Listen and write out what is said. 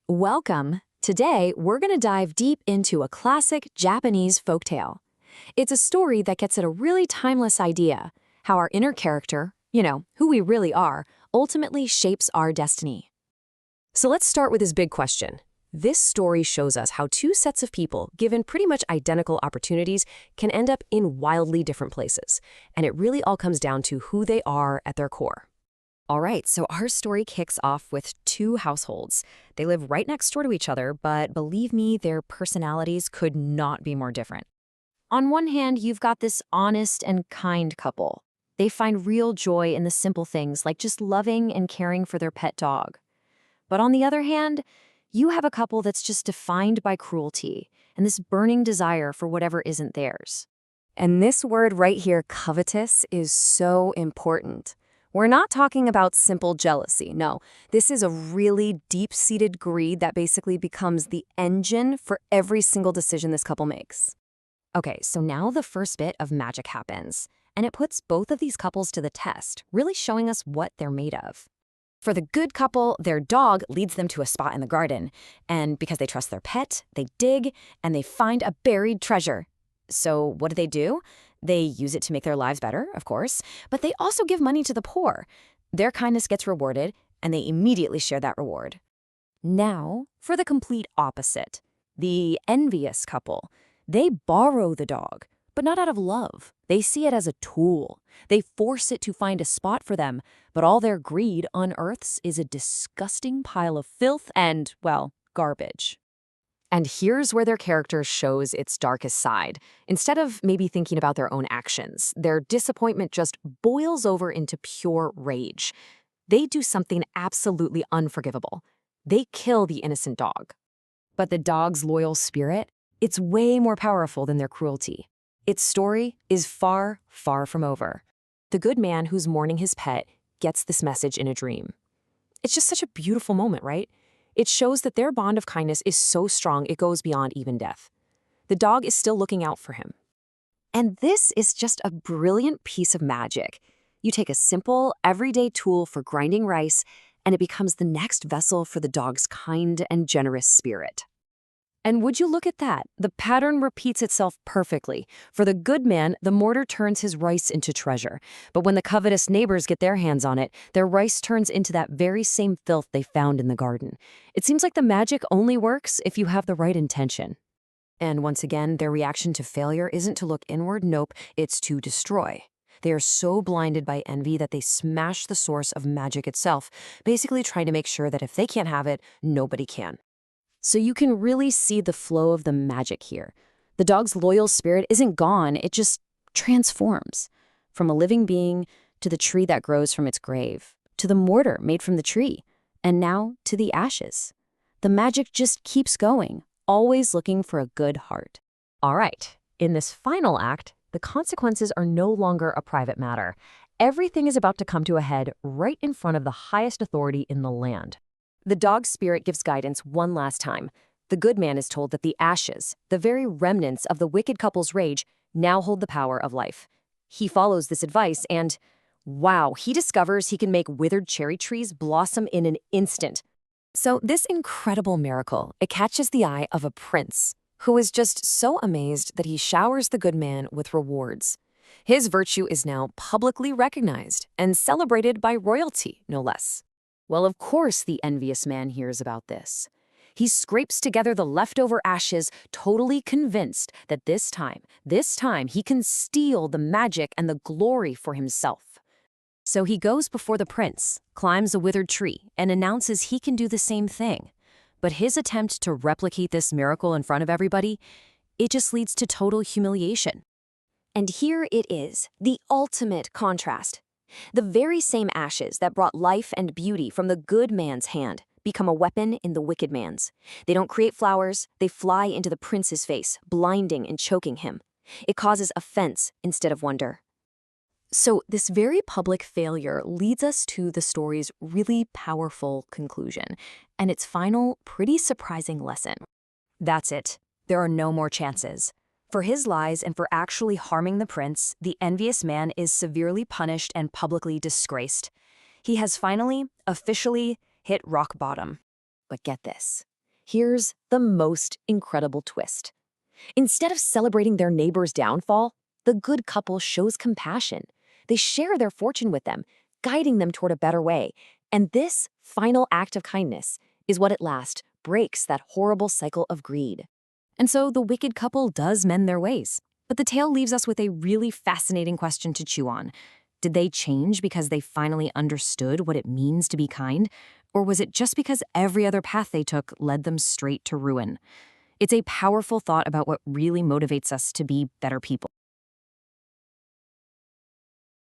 Welcome! Today, we're going to dive deep into a classic Japanese folktale. It's a story that gets at a really timeless idea, how our inner character, who we really are, ultimately shapes our destiny. So let's start with this big question. This story shows us how two sets of people, given pretty much identical opportunities, can end up in wildly different places. And it really all comes down to who they are at their core. All right, so our story kicks off with two households. They live right next door to each other, but believe me, their personalities could not be more different. On one hand, you've got this honest and kind couple. They find real joy in the simple things like just loving and caring for their pet dog. But on the other hand, you have a couple that's just defined by cruelty and this burning desire for whatever isn't theirs. And this word right here, covetous, is so important. We're not talking about simple jealousy, no. This is a really deep-seated greed that basically becomes the engine for every single decision this couple makes. Okay, so now the first bit of magic happens, and it puts both of these couples to the test, really showing us what they're made of. For the good couple, their dog leads them to a spot in the garden, and because they trust their pet, they dig, and they find a buried treasure. So what do? They use it to make their lives better, of course, but they also give money to the poor. Their kindness gets rewarded, and they immediately share that reward. Now, for the complete opposite, the envious couple. They borrow the dog, but not out of love. They see it as a tool. They force it to find a spot for them, but all their greed unearths is a disgusting pile of filth and, well, garbage. And here's where their character shows its darkest side. Instead of maybe thinking about their own actions, their disappointment just boils over into pure rage. They do something absolutely unforgivable. They kill the innocent dog. But the dog's loyal spirit, it's way more powerful than their cruelty. Its story is far, far from over. The good man who's mourning his pet gets this message in a dream. It's just such a beautiful moment, right? It shows that their bond of kindness is so strong it goes beyond even death. The dog is still looking out for him. And this is just a brilliant piece of magic. You take a simple, everyday tool for grinding rice, and it becomes the next vessel for the dog's kind and generous spirit. And would you look at that? The pattern repeats itself perfectly. For the good man, the mortar turns his rice into treasure. But when the covetous neighbors get their hands on it, their rice turns into that very same filth they found in the garden. It seems like the magic only works if you have the right intention. And once again, their reaction to failure isn't to look inward, nope, it's to destroy. They are so blinded by envy that they smash the source of magic itself, basically trying to make sure that if they can't have it, nobody can. So you can really see the flow of the magic here. The dog's loyal spirit isn't gone, it just transforms. From a living being to the tree that grows from its grave, to the mortar made from the tree, and now to the ashes. The magic just keeps going, always looking for a good heart. All right, in this final act, the consequences are no longer a private matter. Everything is about to come to a head right in front of the highest authority in the land. The dog's spirit gives guidance one last time. The good man is told that the ashes, the very remnants of the wicked couple's rage, now hold the power of life. He follows this advice and, wow, he discovers he can make withered cherry trees blossom in an instant. So this incredible miracle, it catches the eye of a prince, who is just so amazed that he showers the good man with rewards. His virtue is now publicly recognized and celebrated by royalty, no less. Well, of course the envious man hears about this. He scrapes together the leftover ashes, totally convinced that this time he can steal the magic and the glory for himself. So he goes before the prince, climbs a withered tree, and announces he can do the same thing. But his attempt to replicate this miracle in front of everybody, it just leads to total humiliation. And here it is, the ultimate contrast. The very same ashes that brought life and beauty from the good man's hand become a weapon in the wicked man's. They don't create flowers, they fly into the prince's face, blinding and choking him. It causes offense instead of wonder. So this very public failure leads us to the story's really powerful conclusion, and its final, pretty surprising lesson. That's it. There are no more chances. For his lies and for actually harming the prince, the envious man is severely punished and publicly disgraced. He has finally, officially, hit rock bottom. But get this. Here's the most incredible twist. Instead of celebrating their neighbor's downfall, the good couple shows compassion. They share their fortune with them, guiding them toward a better way. And this final act of kindness is what at last breaks that horrible cycle of greed. And so the wicked couple does mend their ways. But the tale leaves us with a really fascinating question to chew on. Did they change because they finally understood what it means to be kind? Or was it just because every other path they took led them straight to ruin? It's a powerful thought about what really motivates us to be better people.